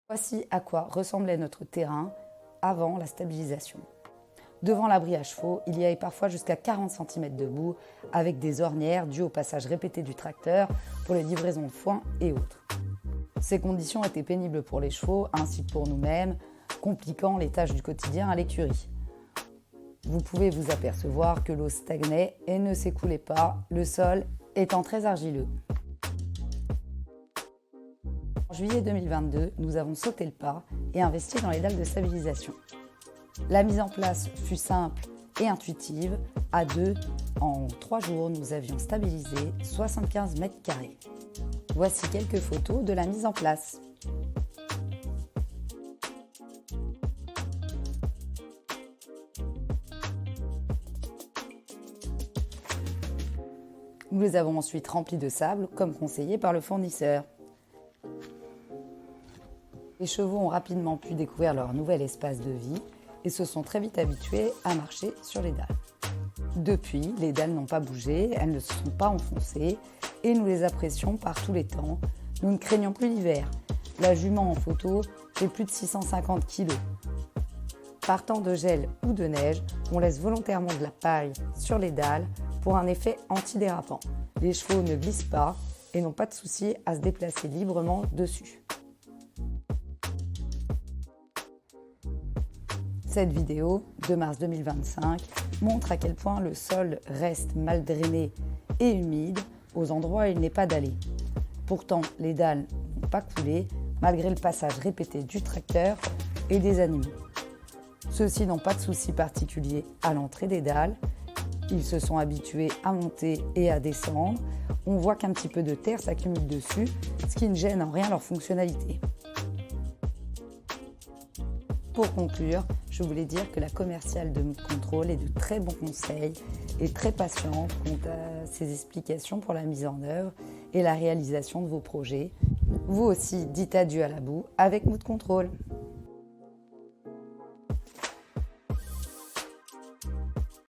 Voici à quoi ressemblait notre terrain avant la stabilisation. Devant l'abri à chevaux, il y avait parfois jusqu'à 40 cm de boue avec des ornières dues au passage répété du tracteur pour les livraisons de foin et autres. Ces conditions étaient pénibles pour les chevaux ainsi que pour nous-mêmes, compliquant les tâches du quotidien à l'écurie. Vous pouvez vous apercevoir que l'eau stagnait et ne s'écoulait pas, le sol étant très argileux. En juillet 2022, nous avons sauté le pas et investi dans les dalles de stabilisation. La mise en place fut simple et intuitive. À deux, en 3 jours, nous avions stabilisé 75 mètres carrés. Voici quelques photos de la mise en place. Nous les avons ensuite remplis de sable, comme conseillé par le fournisseur. Les chevaux ont rapidement pu découvrir leur nouvel espace de vie et se sont très vite habitués à marcher sur les dalles. Depuis, les dalles n'ont pas bougé, elles ne se sont pas enfoncées et nous les apprécions par tous les temps. Nous ne craignons plus l'hiver. La jument en photo fait plus de 650 kg. Partant de gel ou de neige, on laisse volontairement de la paille sur les dalles pour un effet antidérapant. Les chevaux ne glissent pas et n'ont pas de souci à se déplacer librement dessus. Cette vidéo de mars 2025 montre à quel point le sol reste mal drainé et humide aux endroits où il n'est pas dallé. Pourtant, les dalles n'ont pas coulé malgré le passage répété du tracteur et des animaux. Ceux-ci n'ont pas de soucis particuliers à l'entrée des dalles. Ils se sont habitués à monter et à descendre. On voit qu'un petit peu de terre s'accumule dessus, ce qui ne gêne en rien leur fonctionnalité. Pour conclure, je voulais dire que la commerciale de Mood Control est de très bons conseils et très patiente quant à ses explications pour la mise en œuvre et la réalisation de vos projets. Vous aussi, dites adieu à la boue avec Mood Control.